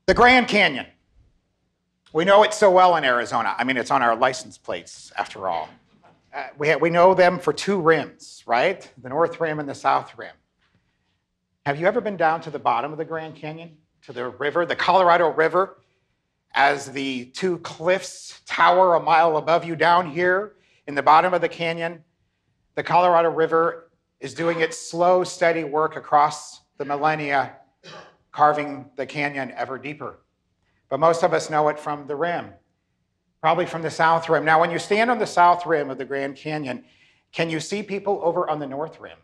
The Grand Canyon. We know it so well in Arizona. I mean, it's on our license plates, after all. We know them for two rims, right? The North Rim and the South Rim. Have you ever been down to the bottom of the Grand Canyon, to the river, the Colorado River, as the two cliffs tower a mile above you down here in the bottom of the canyon? The Colorado River is doing its slow, steady work across the millennia, carving the canyon ever deeper. But most of us know it from the rim, probably from the South Rim. Now, when you stand on the South Rim of the Grand Canyon, can you see people over on the North Rim?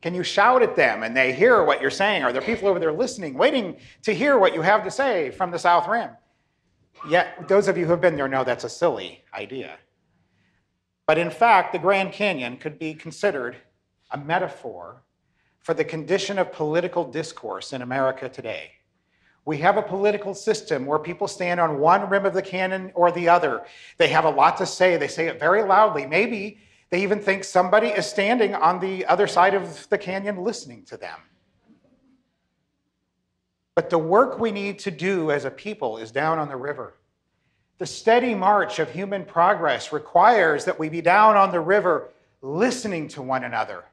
Can you shout at them and they hear what you're saying? Are there people over there listening, waiting to hear what you have to say from the South Rim? Yet, those of you who have been there know that's a silly idea. But in fact, the Grand Canyon could be considered a metaphor for the condition of political discourse in America today. We have a political system where people stand on one rim of the canyon or the other. They have a lot to say. They say it very loudly. Maybe they even think somebody is standing on the other side of the canyon listening to them. But the work we need to do as a people is down on the river. The steady march of human progress requires that we be down on the river listening to one another,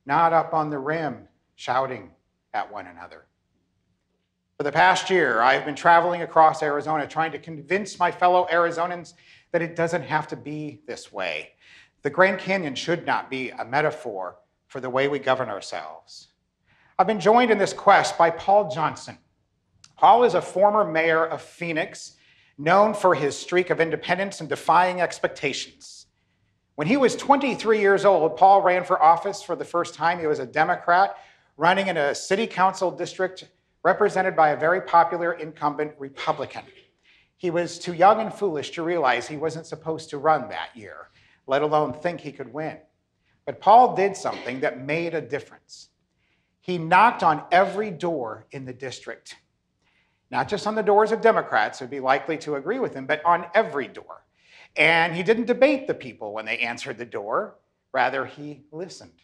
not up on the rim shouting at one another. For the past year, I've been traveling across Arizona trying to convince my fellow Arizonans that it doesn't have to be this way. The Grand Canyon should not be a metaphor for the way we govern ourselves. I've been joined in this quest by Paul Johnson. Paul is a former mayor of Phoenix, known for his streak of independence and defying expectations. When he was 23 years old, Paul ran for office for the first time. He was a Democrat running in a city council district represented by a very popular incumbent Republican. He was too young and foolish to realize he wasn't supposed to run that year, let alone think he could win. But Paul did something that made a difference. He knocked on every door in the district, not just on the doors of Democrats who'd be likely to agree with him, but on every door. And he didn't debate the people when they answered the door. Rather, he listened.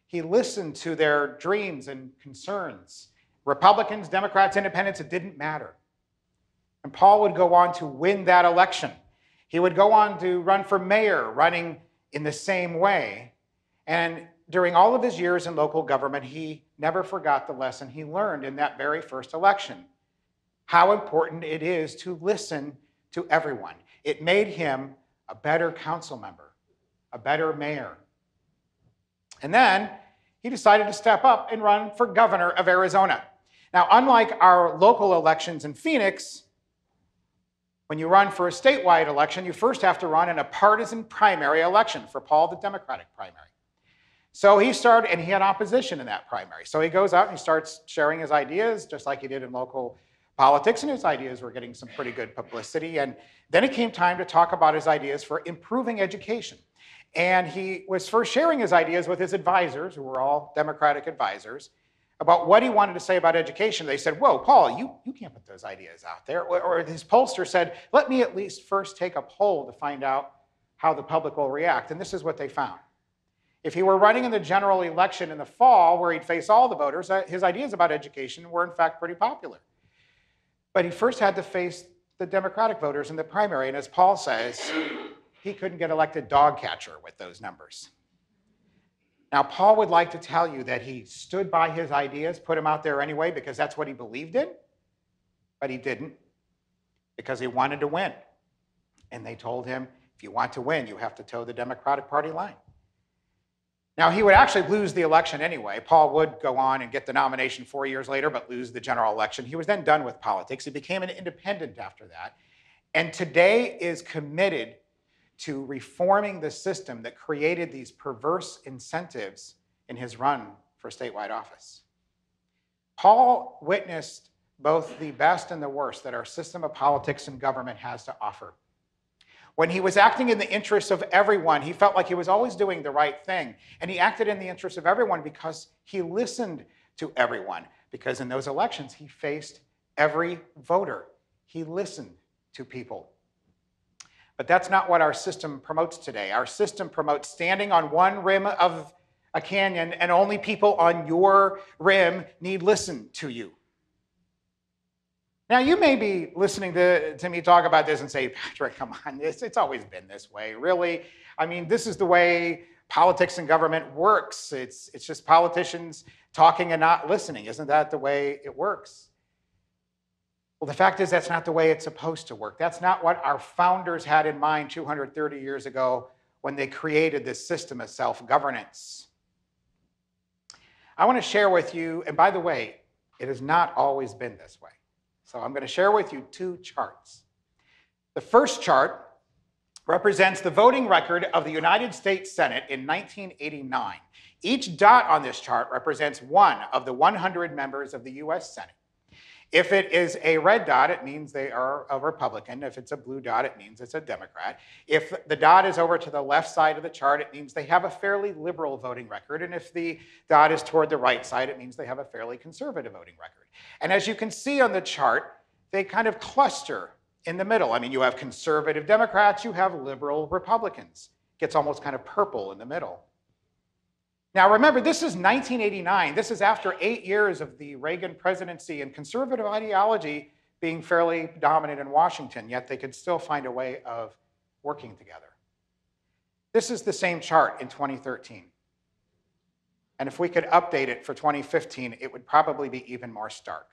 He listened to their dreams and concerns. Republicans, Democrats, Independents, it didn't matter. And Paul would go on to win that election. He would go on to run for mayor, running in the same way. And during all of his years in local government, he never forgot the lesson he learned in that very first election. How important it is to listen to everyone. It made him a better council member, a better mayor. And then he decided to step up and run for governor of Arizona. Now, unlike our local elections in Phoenix, when you run for a statewide election, you first have to run in a partisan primary election. For Paul, the Democratic primary. So he started, and he had opposition in that primary. So he goes out and he starts sharing his ideas, just like he did in local politics, and his ideas were getting some pretty good publicity. And then it came time to talk about his ideas for improving education. And he was first sharing his ideas with his advisors, who were all Democratic advisors, about what he wanted to say about education. They said, whoa, Paul, you can't put those ideas out there. Or his pollster said, let me at least first take a poll to find out how the public will react. And this is what they found. If he were running in the general election in the fall, where he'd face all the voters, his ideas about education were in fact pretty popular. But he first had to face the Democratic voters in the primary. And as Paul says, he couldn't get elected dog catcher with those numbers. Now, Paul would like to tell you that he stood by his ideas, put them out there anyway, because that's what he believed in, but he didn't, because he wanted to win. And they told him, if you want to win, you have to toe the Democratic Party line. Now, he would actually lose the election anyway. Paul would go on and get the nomination 4 years later, but lose the general election. He was then done with politics. He became an independent after that, and today is committed to reforming the system that created these perverse incentives in his run for statewide office. Paul witnessed both the best and the worst that our system of politics and government has to offer. When he was acting in the interests of everyone, he felt like he was always doing the right thing. And he acted in the interests of everyone because he listened to everyone. Because in those elections, he faced every voter. He listened to people. But that's not what our system promotes today. Our system promotes standing on one rim of a canyon and only people on your rim need listen to you. Now, you may be listening to me talk about this and say, Patrick, come on, it's always been this way, really. I mean, this is the way politics and government works. It's just politicians talking and not listening. Isn't that the way it works? Well, the fact is that's not the way it's supposed to work. That's not what our founders had in mind 230 years ago when they created this system of self-governance. I want to share with you, and by the way, it has not always been this way. So I'm going to share with you two charts. The first chart represents the voting record of the United States Senate in 1989. Each dot on this chart represents one of the 100 members of the US Senate. If it is a red dot, it means they are a Republican. If it's a blue dot, it means it's a Democrat. If the dot is over to the left side of the chart, it means they have a fairly liberal voting record. And if the dot is toward the right side, it means they have a fairly conservative voting record. And as you can see on the chart, they kind of cluster in the middle. I mean, you have conservative Democrats, you have liberal Republicans. It gets almost kind of purple in the middle. Now remember, this is 1989. This is after 8 years of the Reagan presidency and conservative ideology being fairly dominant in Washington, yet they could still find a way of working together. This is the same chart in 2013. And if we could update it for 2015, it would probably be even more stark.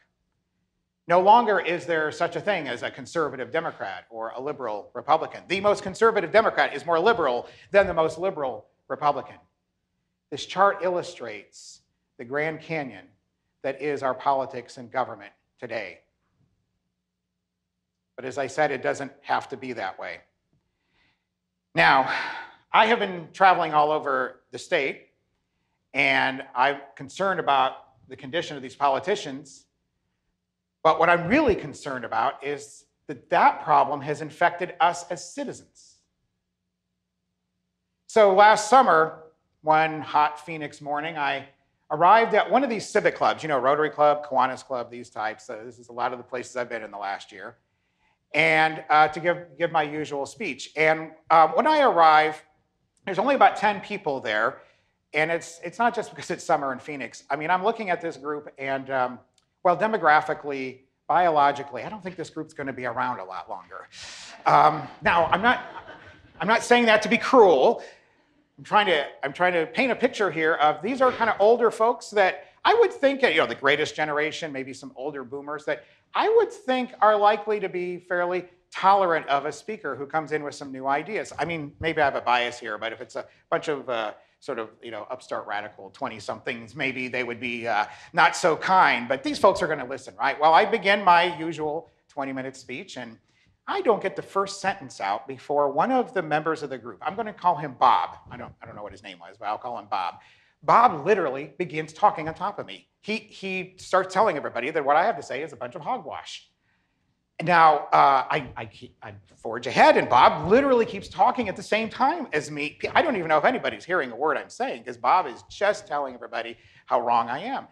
No longer is there such a thing as a conservative Democrat or a liberal Republican. The most conservative Democrat is more liberal than the most liberal Republican. This chart illustrates the Grand Canyon that is our politics and government today. But as I said, it doesn't have to be that way. Now, I have been traveling all over the state, and I'm concerned about the condition of these politicians. But what I'm really concerned about is that that problem has infected us as citizens. So last summer, one hot Phoenix morning, I arrived at one of these civic clubs, you know, Rotary Club, Kiwanis Club, these types. This is a lot of the places I've been in the last year, and to give my usual speech. And when I arrive, there's only about 10 people there, and it's not just because it's summer in Phoenix. I mean, I'm looking at this group, and well, demographically, biologically, I don't think this group's going to be around a lot longer. Now, I'm not saying that to be cruel. I'm trying to paint a picture here of these are kind of older folks that I would think, you know, the greatest generation, maybe some older boomers that I would think are likely to be fairly tolerant of a speaker who comes in with some new ideas. I mean, maybe I have a bias here, but if it's a bunch of sort of, you know, upstart radical 20-somethings, maybe they would be not so kind, but these folks are going to listen, right? Well, I begin my usual 20-minute speech, and I don't get the first sentence out before one of the members of the group, I'm going to call him Bob. I don't know what his name was, but I'll call him Bob. Bob literally begins talking on top of me. He starts telling everybody that what I have to say is a bunch of hogwash. Now, I forge ahead, and Bob literally keeps talking at the same time as me. I don't even know if anybody's hearing a word I'm saying, because Bob is just telling everybody how wrong I am.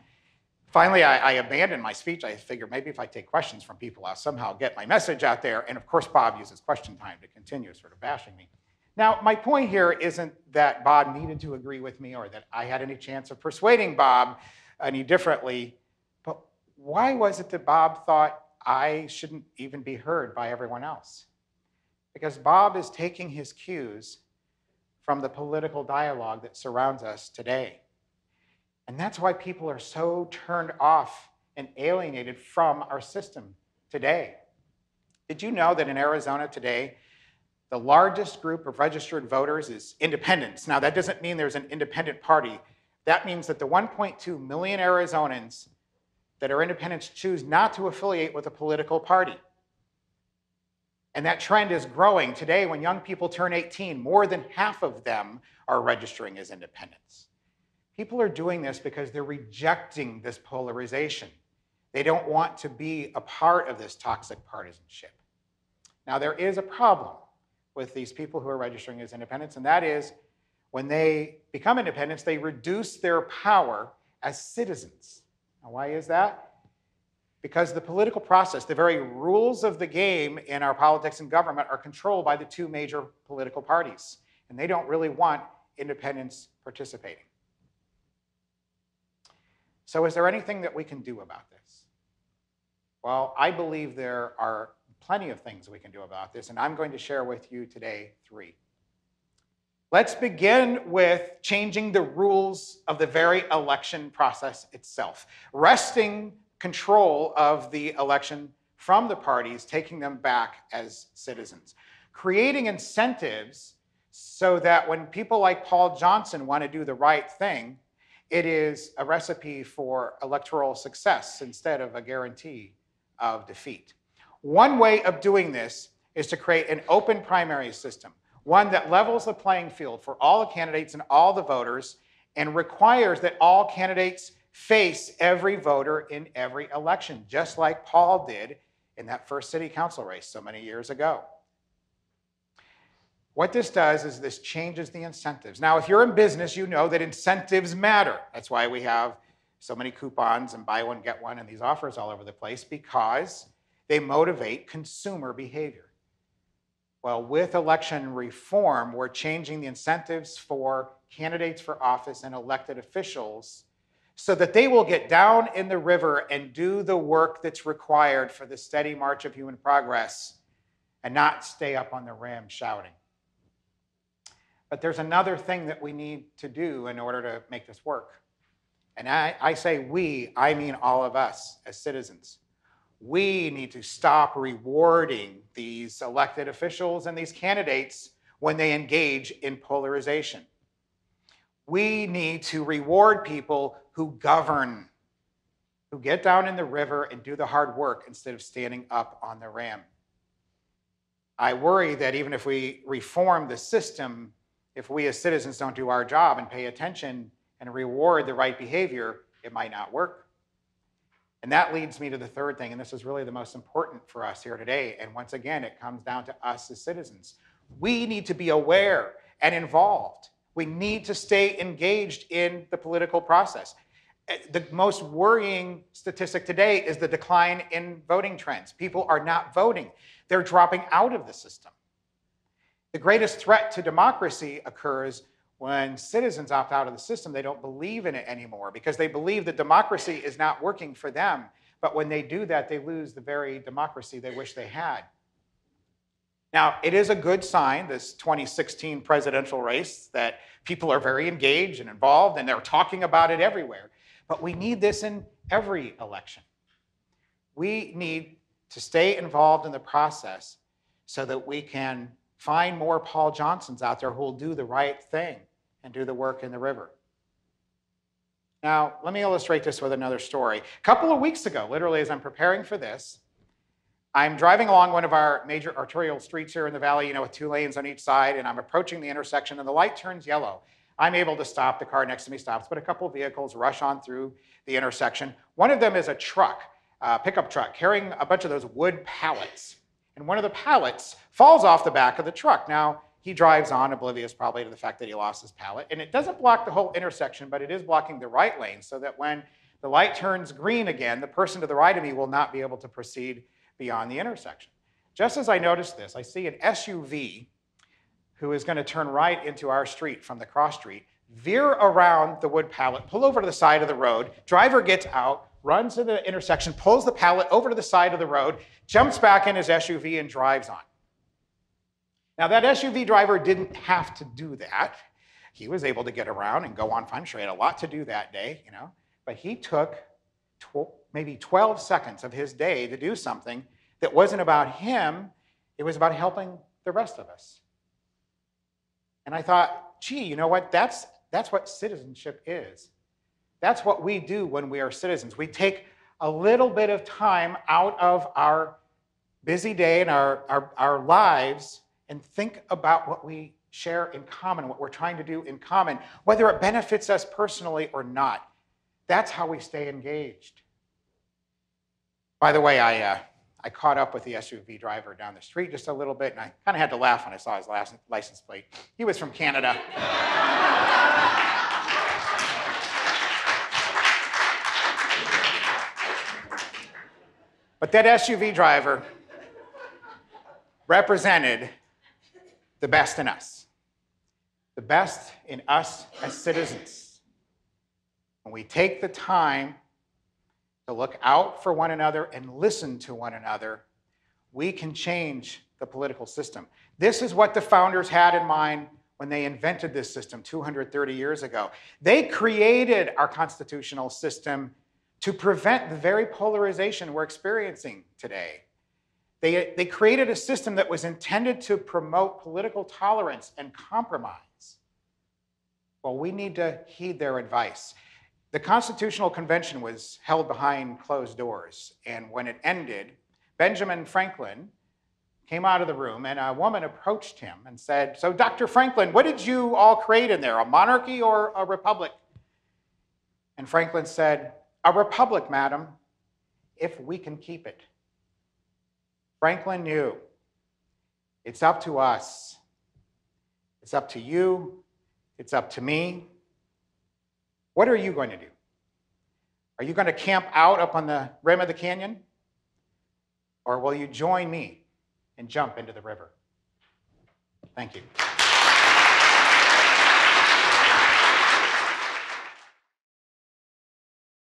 Finally, I abandoned my speech. I figured maybe if I take questions from people, I'll somehow get my message out there. And of course, Bob uses question time to continue sort of bashing me. Now, my point here isn't that Bob needed to agree with me or that I had any chance of persuading Bob any differently, but why was it that Bob thought I shouldn't even be heard by everyone else? Because Bob is taking his cues from the political dialogue that surrounds us today. And that's why people are so turned off and alienated from our system today. Did you know that in Arizona today, the largest group of registered voters is independents? Now, that doesn't mean there's an independent party. That means that the 1.2 million Arizonans that are independents choose not to affiliate with a political party. And that trend is growing. Today, when young people turn 18, more than half of them are registering as independents. People are doing this because they're rejecting this polarization. They don't want to be a part of this toxic partisanship. Now, there is a problem with these people who are registering as independents, and that is when they become independents, they reduce their power as citizens. Now, why is that? Because the political process, the very rules of the game in our politics and government are controlled by the two major political parties, and they don't really want independents participating. So is there anything that we can do about this? Well, I believe there are plenty of things we can do about this, and I'm going to share with you today 3. Let's begin with changing the rules of the very election process itself, wresting control of the election from the parties, taking them back as citizens, creating incentives so that when people like Paul Johnson want to do the right thing, it is a recipe for electoral success instead of a guarantee of defeat. One way of doing this is to create an open primary system, one that levels the playing field for all the candidates and all the voters and requires that all candidates face every voter in every election, just like Paul did in that first city council race so many years ago. What this does is this changes the incentives. Now, if you're in business, you know that incentives matter. That's why we have so many coupons and buy one, get one, and these offers all over the place, because they motivate consumer behavior. Well, with election reform, we're changing the incentives for candidates for office and elected officials so that they will get down in the river and do the work that's required for the steady march of human progress and not stay up on the rim shouting. But there's another thing that we need to do in order to make this work. And I say we, I mean all of us as citizens. We need to stop rewarding these elected officials and these candidates when they engage in polarization. We need to reward people who govern, who get down in the river and do the hard work instead of standing up on the ram. I worry that even if we reform the system, if we as citizens don't do our job and pay attention and reward the right behavior, it might not work. And that leads me to the third thing, and this is really the most important for us here today. And once again, it comes down to us as citizens. We need to be aware and involved. We need to stay engaged in the political process. The most worrying statistic today is the decline in voting trends. People are not voting. They're dropping out of the system. The greatest threat to democracy occurs when citizens opt out of the system. They don't believe in it anymore because they believe that democracy is not working for them. But when they do that, they lose the very democracy they wish they had. Now, it is a good sign, this 2016 presidential race, that people are very engaged and involved, and they're talking about it everywhere. But we need this in every election. We need to stay involved in the process so that we can find more Paul Johnsons out there who will do the right thing and do the work in the river. Now, let me illustrate this with another story. A couple of weeks ago, literally as I'm preparing for this, I'm driving along one of our major arterial streets here in the valley, with 2 lanes on each side, and I'm approaching the intersection, and the light turns yellow. I'm able to stop, the car next to me stops, but a couple of vehicles rush on through the intersection. One of them is a truck, a pickup truck, carrying a bunch of those wood pallets. And one of the pallets falls off the back of the truck. Now, he drives on, oblivious probably to the fact that he lost his pallet. And it doesn't block the whole intersection, but it is blocking the right lane so that when the light turns green again, the person to the right of me will not be able to proceed beyond the intersection. Just as I noticed this, I see an SUV who is going to turn right into our street from the cross street, veer around the wood pallet, pull over to the side of the road. Driver gets out, runs to the intersection, pulls the pallet over to the side of the road, jumps back in his SUV and drives on. Now, that SUV driver didn't have to do that. He was able to get around and go on fine. I'm sure he had a lot to do that day, but he took maybe 12 seconds of his day to do something that wasn't about him. It was about helping the rest of us. And I thought, gee, you know what? That's what citizenship is. That's what we do when we are citizens. We take a little bit of time out of our busy day and our lives and think about what we share in common, what we're trying to do in common, whether it benefits us personally or not. That's how we stay engaged. By the way, I caught up with the SUV driver down the street just a little bit, and I kind of had to laugh when I saw his license plate. He was from Canada. But that SUV driver represented the best in us as citizens. When we take the time to look out for one another and listen to one another, we can change the political system. This is what the founders had in mind when they invented this system 230 years ago. They created our constitutional system to prevent the very polarization we're experiencing today. They created a system that was intended to promote political tolerance and compromise. Well, we need to heed their advice. The Constitutional Convention was held behind closed doors, and when it ended, Benjamin Franklin came out of the room, and a woman approached him and said, "So, Dr. Franklin, what did you all create in there, a monarchy or a republic?" And Franklin said, "A republic, madam, if we can keep it." Franklin knew it's up to us. It's up to you. It's up to me. What are you going to do? Are you going to camp out up on the rim of the canyon? Or will you join me and jump into the river? Thank you.